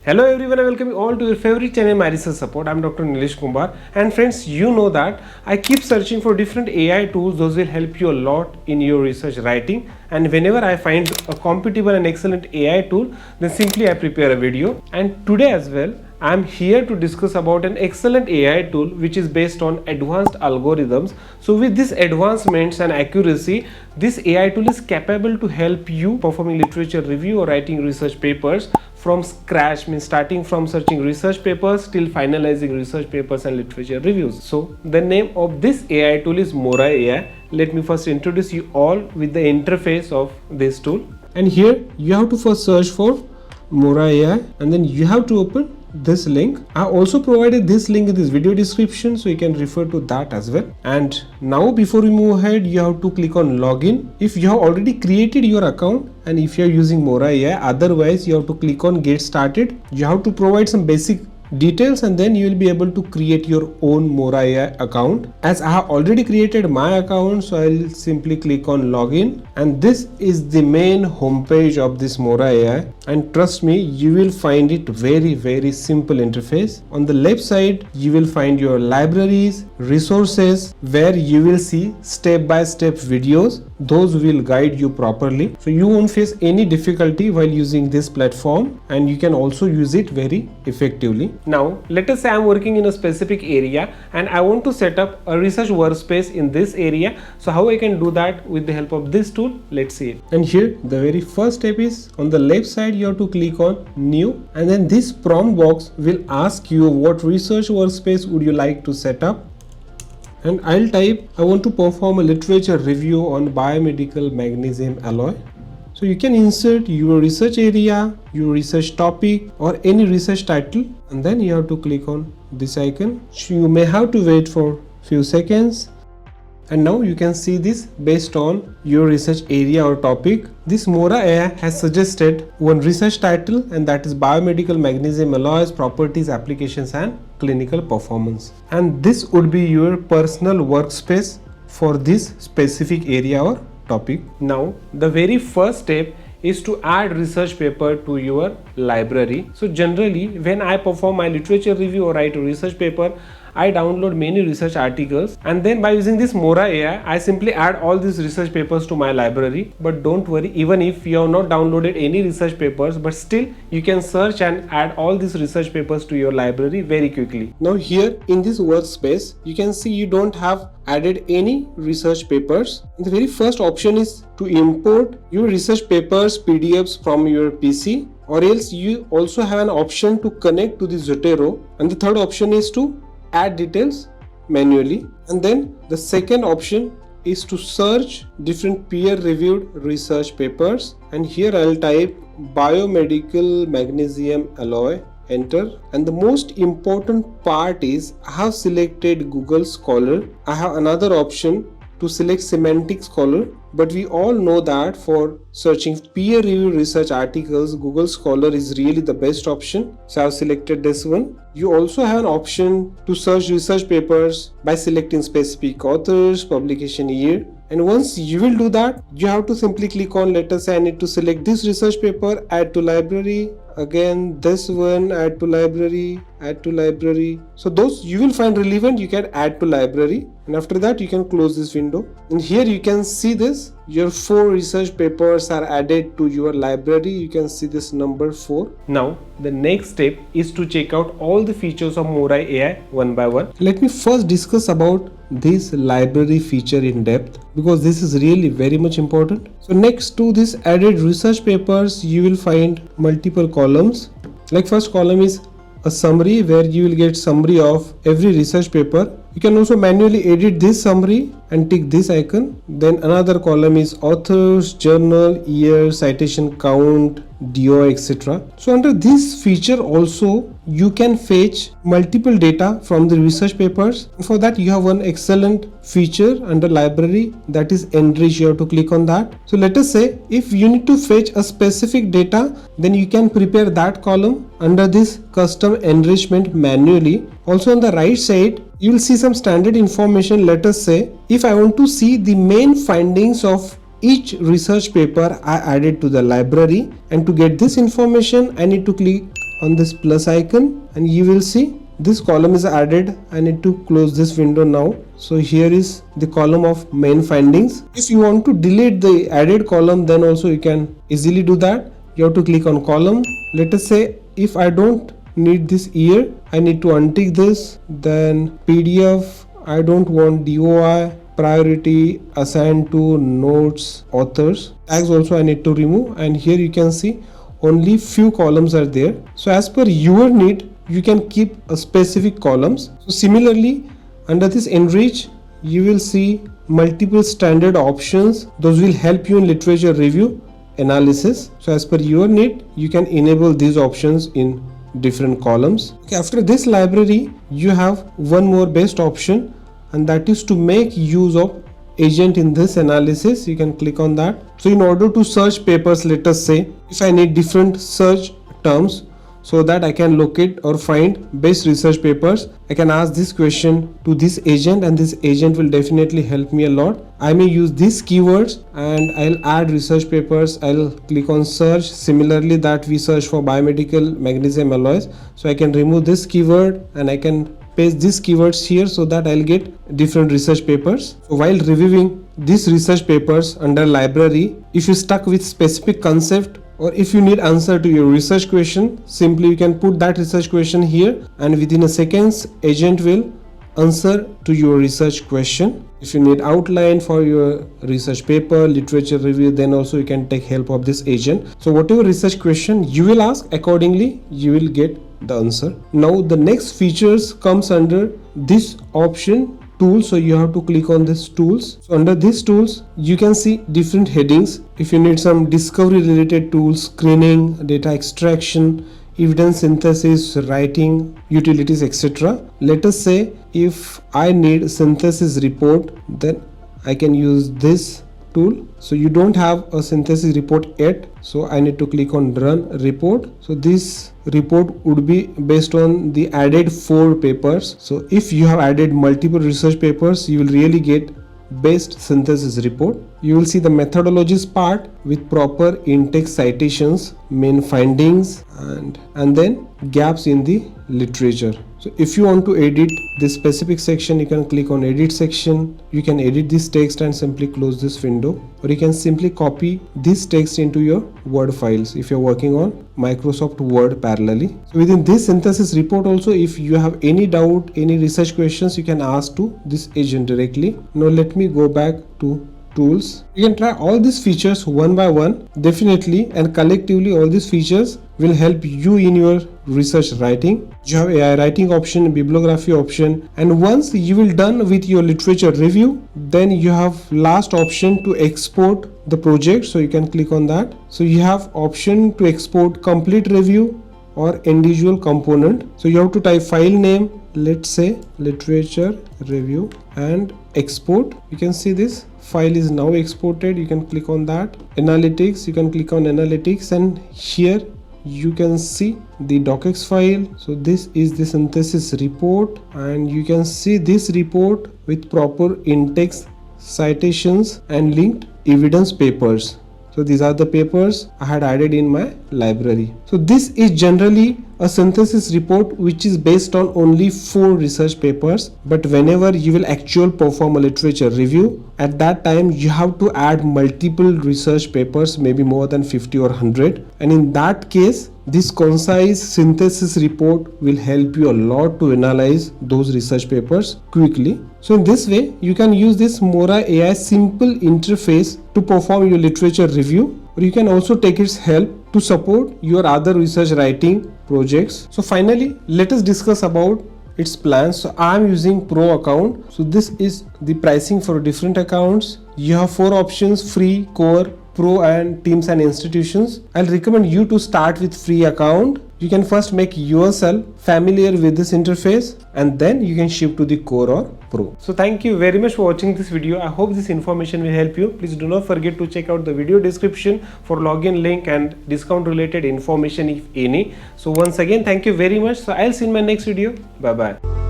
Hello everyone, I welcome you all to your favorite channel, My Research Support. I'm Dr. Nilesh Kumar, and friends, you know that I keep searching for different AI tools. Those will help you a lot in your research writing, and whenever I find a compatible and excellent AI tool, then simply I prepare a video. And today as well, I'm here to discuss about an excellent AI tool which is based on advanced algorithms. So with these advancements and accuracy, this AI tool is capable to help you performing literature review or writing research papers from scratch, means starting from searching research papers till finalizing research papers and literature reviews. So the name of this AI tool is Mora AI. Let me first introduce you all with the interface of this tool. And here you have to first search for Mora AI, and then you have to open this link. I also provided this link in this video description, so you can refer to that as well. And now before we move ahead, you have to click on login if you have already created your account, and if you are using Mora AI. Otherwise, you have to click on get started. You have to provide some basic details, and then you will be able to create your own Mora AI account. As I have already created my account, so I'll simply click on login, and this is the main homepage of this Mora AI. And trust me, you will find it very simple interface. On the left side, you will find your libraries, resources, where you will see step-by-step videos. Those will guide you properly, so you won't face any difficulty while using this platform, and you can also use it very effectively. Now let us say I'm working in a specific area and I want to set up a research workspace in this area. So how I can do that with the help of this tool? Let's see it. And here the very first step is on the left side, you have to click on new, and then this prompt box will ask you what research workspace would you like to set up. And I'll type I want to perform a literature review on biomedical magnesium alloy. So you can insert your research area, your research topic, or any research title, and then you have to click on this icon. So you may have to wait for few seconds. And now you can see this based on your research area or topic. This Mora AI has suggested one research title, and that is biomedical magnesium alloys, properties, applications and clinical performance. And this would be your personal workspace for this specific area or topic. Now the very first step is to add research paper to your library. So generally when I perform my literature review or write a research paper, I download many research articles, and then by using this Mora AI, I simply add all these research papers to my library. But don't worry, even if you have not downloaded any research papers, but still you can search and add all these research papers to your library very quickly. Now here in this workspace, you can see you don't have added any research papers. The very first option is to import your research papers PDFs from your PC, or else you also have an option to connect to the Zotero, and the third option is to add details manually. And then the second option is to search different peer-reviewed research papers, and here I'll type biomedical magnesium alloy, enter. And the most important part is I have selected Google Scholar. I have another option to select Semantic Scholar, but we all know that for searching peer-reviewed research articles, Google Scholar is really the best option. So I've selected this one. You also have an option to search research papers by selecting specific authors, publication year. And once you will do that, you have to simply click on, let us say I need to select this research paper, add to library, again this one, add to library, add to library. So those you will find relevant, you can add to library, and after that you can close this window. And here you can see this, your 4 research papers are added to your library. You can see this number 4. Now the next step is to check out all the features of Mora AI one by one. Let me first discuss about this library feature in depth, because this is really very much important. So next to this added research papers, you will find multiple columns. Like first column is a summary, where you will get summary of every research paper. You can also manually edit this summary and tick this icon. Then another column is authors, journal, year, citation count, DO, etc. So under this feature also you can fetch multiple data from the research papers. For that you have one excellent feature under library, that is enrich. You have to click on that. So let us say if you need to fetch a specific data, then you can prepare that column under this custom enrichment manually. Also on the right side you will see some standard information. Let us say if I want to see the main findings of each research paper I added to the library, and to get this information I need to click on this plus icon and you will see this column is added. I need to close this window now. So here is the column of main findings. If you want to delete the added column, then also you can easily do that. You have to click on column. Let us say if I don't need this year, I need to untick this. Then PDF, I don't want DOI, priority, assigned to, notes, authors. Tags also I need to remove, and here you can see only few columns are there. So as per your need, you can keep a specific columns. So similarly, under this enrich, you will see multiple standard options. Those will help you in literature review analysis. So as per your need, you can enable these options in different columns. Okay, after this library, you have one more best option, and that is to make use of agent in this analysis. You can click on that. So in order to search papers, let us say if I need different search terms so that I can locate or find best research papers, I can ask this question to this agent, and this agent will definitely help me a lot. I may use these keywords and I'll add research papers. I'll click on search. Similarly, that we search for biomedical magnesium alloys, so I can remove this keyword and I can paste these keywords here so that I'll get different research papers. So while reviewing these research papers under library, if you stuck with specific concept or if you need answer to your research question, simply you can put that research question here, and within a seconds agent will answer to your research question. If you need outline for your research paper, literature review, then also you can take help of this agent. So whatever research question you will ask, accordingly you will get the answer. Now the next features comes under this option, tools. So you have to click on this tools. So under these tools, you can see different headings. If you need some discovery related tools, screening, data extraction, evidence synthesis, writing, utilities, etc. Let us say if I need synthesis report, then I can use this tool. So you don't have a synthesis report yet, so I need to click on run report. So this report would be based on the added 4 papers. So if you have added multiple research papers, you will really get best synthesis report. You will see the methodologies part with proper in-text citations, main findings, and then gaps in the literature. So if you want to edit this specific section, you can click on edit section. You can edit this text and simply close this window, or you can simply copy this text into your Word files if you're working on Microsoft Word parallelly. So within this synthesis report also, if you have any doubt, any research questions, you can ask to this agent directly. Now let me go back to tools. You can try all these features one by one, definitely, and collectively all these features will help you in your research writing. You have AI writing option, bibliography option, and once you will done with your literature review, then you have last option to export the project. So you can click on that. So you have option to export complete review or individual component. So you have to type file name, let's say literature review, and export. You can see this file is now exported. You can click on that. Analytics, you can click on analytics, and here you can see the docx file. So this is the synthesis report, and you can see this report with proper in-text citations and linked evidence papers. So these are the papers I had added in my library. So this is generally a synthesis report which is based on only 4 research papers, but whenever you will actually perform a literature review, at that time you have to add multiple research papers, maybe more than 50 or 100, and in that case this concise synthesis report will help you a lot to analyze those research papers quickly. So in this way you can use this Mora AI simple interface to perform your literature review, or you can also take its help to support your other research writing projects. So finally, let us discuss about its plans. So I am using Pro account. So this is the pricing for different accounts. You have 4 options: free, core, Pro, and teams and institutions. I'll recommend you to start with free account. You can first make yourself familiar with this interface, and then you can shift to the core or Pro. So thank you very much for watching this video. I hope this information will help you. Please do not forget to check out the video description for login link and discount related information if any. So once again, thank you very much. So I'll see you in my next video. Bye bye.